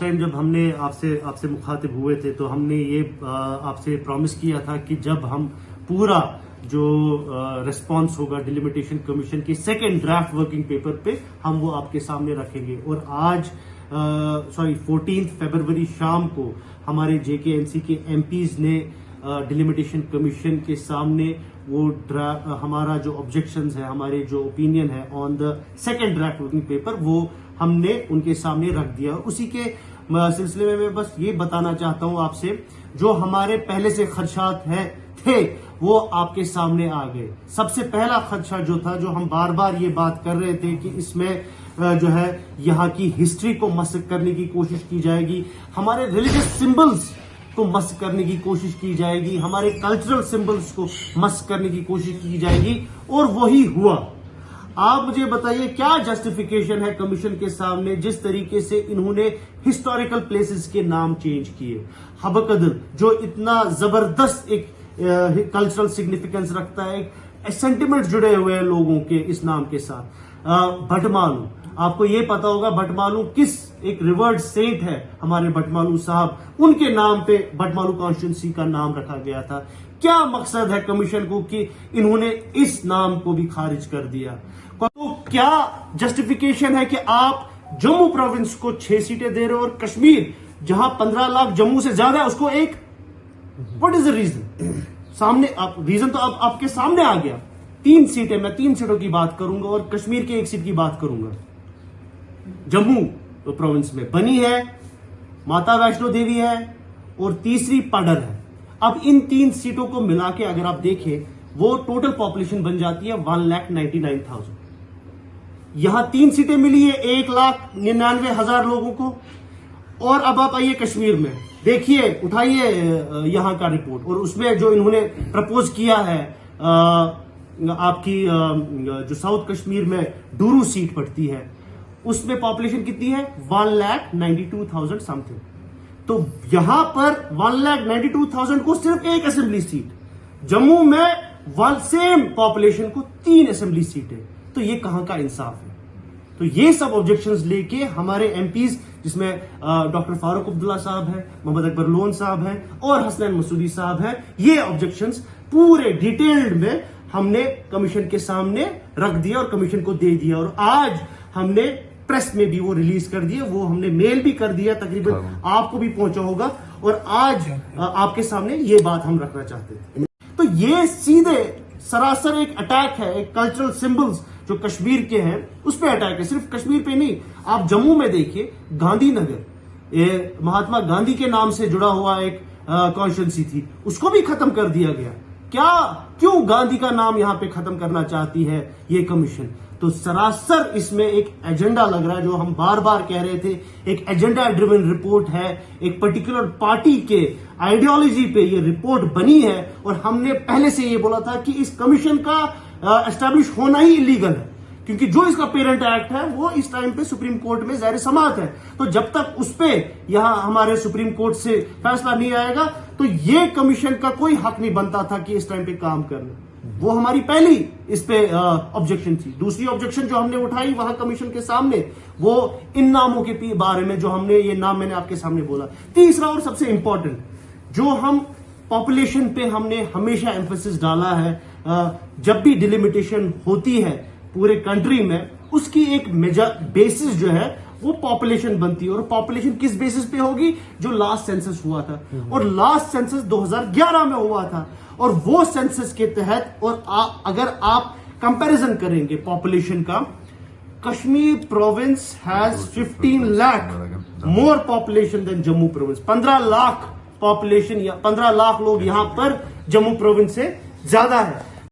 Time जब हमने आपसे मुखातिब हुए थे तो हमने ये आपसे प्रॉमिस किया था कि जब हम पूरा जो रिस्पांस होगा डिलिमिटेशन कमीशन की सेकंड ड्राफ्ट वर्किंग पेपर पे हम वो आपके सामने रखेंगे। और आज 14 फरवरी शाम को हमारे JK-NC के MPs ने डिलिमिटेशन कमीशन के सामने वो हमारा जो ऑब्जेक्शंस है, हमारे जो ओपिनियन है on the second draft working paper, वो हमने उनके सामने रख दिया। उसी के सिलसिले में मैं बस ये बताना चाहता हूं आपसे, जो हमारे पहले से खदशात थे वो आपके सामने आ गए। सबसे पहला खदशा जो था, जो हम बार बार ये बात कर रहे थे कि इसमें जो है यहाँ की हिस्ट्री को मस्क करने की कोशिश की जाएगी, हमारे रिलीजियस सिंबल्स को मस्क करने की कोशिश की जाएगी, हमारे कल्चरल सिंबल्स को मस्क करने की कोशिश की जाएगी, और वही हुआ। आप मुझे बताइए क्या जस्टिफिकेशन है कमीशन के सामने जिस तरीके से इन्होंने हिस्टोरिकल प्लेसेस के नाम चेंज किए। हबकदर जो इतना जबरदस्त एक कल्चरल सिग्निफिकेंस रखता है, सेंटिमेंट जुड़े हुए हैं लोगों के इस नाम के साथ। भटमालू, आपको ये पता होगा भटमालू किस एक रिवर्ड सेंट है, हमारे भटमालू साहब, उनके नाम पे भटमालू कॉन्स्टिट्यूंसी का नाम रखा गया था। क्या मकसद है कमीशन को कि इन्होंने इस नाम को भी खारिज कर दिया? तो क्या जस्टिफिकेशन है कि आप जम्मू प्रोविंस को 6 सीटें दे रहे हो और कश्मीर जहां 15 लाख जम्मू से ज्यादा है उसको एक? What is the reason? सामने रीजन तो अब आपके सामने आ गया। 3 सीटें, मैं 3 सीटों की बात करूंगा और कश्मीर के 1 सीट की बात करूंगा। जम्मू तो प्रोविंस में बनी है, माता वैष्णो देवी है और तीसरी पडर है। अब इन 3 सीटों को मिला के अगर आप देखें, वो टोटल पॉपुलेशन बन जाती है 1,99,000। यहां 3 सीटें मिली है 1,99,000 लोगों को। और अब आप आइए कश्मीर में, देखिए, उठाइए यहां का रिपोर्ट, और उसमें जो इन्होंने प्रपोज किया है, आपकी जो साउथ कश्मीर में डूरू सीट पड़ती है, उसमें पॉपुलेशन कितनी है? 1,92,000 समथिंग। तो यहां पर 1,92,000 को सिर्फ 1 असेंबली सीट, जम्मू में सेम पॉपुलेशन को 3 असेंबली सीटें। तो ये कहां का इंसाफ है? तो ये सब ऑब्जेक्शंस लेके हमारे MPs, जिसमें डॉक्टर फारूक अब्दुल्ला साहब हैं, मोहम्मद अकबर लोन साहब हैं और हसनैन मसूदी साहब हैं, ये ऑब्जेक्शंस पूरे डिटेल्ड में हमने कमीशन के सामने रख दिया और कमीशन को दे दिया। और आज हमने प्रेस में भी वो रिलीज कर दिए, वो हमने मेल भी कर दिया, तकरीबन आपको भी पहुंचा होगा। और आज आपके सामने ये बात हम रखना चाहते थे। तो ये सीधे सरासर एक अटैक है, एक कल्चरल सिंबल्स जो कश्मीर के हैं उस पर अटैक है। सिर्फ कश्मीर पे नहीं, आप जम्मू में देखिए, गांधीनगर, ये महात्मा गांधी के नाम से जुड़ा हुआ एक कॉन्स्टिट्यूंसी थी, उसको भी खत्म कर दिया गया। क्यों गांधी का नाम यहां पे खत्म करना चाहती है ये कमीशन? तो सरासर इसमें एक एजेंडा लग रहा है, जो हम बार बार कह रहे थे, एक एजेंडा ड्रिवन रिपोर्ट है, एक पर्टिकुलर पार्टी के आइडियोलॉजी पे ये रिपोर्ट बनी है। और हमने पहले से ये बोला था कि इस कमीशन का एस्टैब्लिश होना ही इलीगल है, क्योंकि जो इसका पेरेंट एक्ट है वो इस टाइम पे सुप्रीम कोर्ट में ज़ाहिर समाअत है। तो जब तक उस पे यहां हमारे सुप्रीम कोर्ट से फैसला नहीं आएगा, तो ये कमीशन का कोई हक नहीं बनता था कि इस टाइम पे काम करना। वो हमारी पहली इस पे ऑब्जेक्शन थी। दूसरी ऑब्जेक्शन जो हमने उठाई वहां कमीशन के सामने, वो इन नामों के बारे में, जो हमने ये नाम मैंने आपके सामने बोला। तीसरा और सबसे इंपॉर्टेंट, जो हम पॉपुलेशन पे हमने हमेशा एम्फेसिस डाला है, जब भी डिलिमिटेशन होती है पूरे कंट्री में, उसकी एक मेजर बेसिस जो है वो पॉपुलेशन बनती है। और पॉपुलेशन किस बेसिस पे होगी? जो लास्ट सेंसस हुआ था, और लास्ट सेंसस 2011 में हुआ था। और वो सेंसस के तहत, और अगर आप कंपैरिजन करेंगे पॉपुलेशन का, Kashmir province has 15 lakh more population than Jammu province. 15 lakh population या 15 लाख लोग यहां पर जम्मू प्रोविंस से ज्यादा है।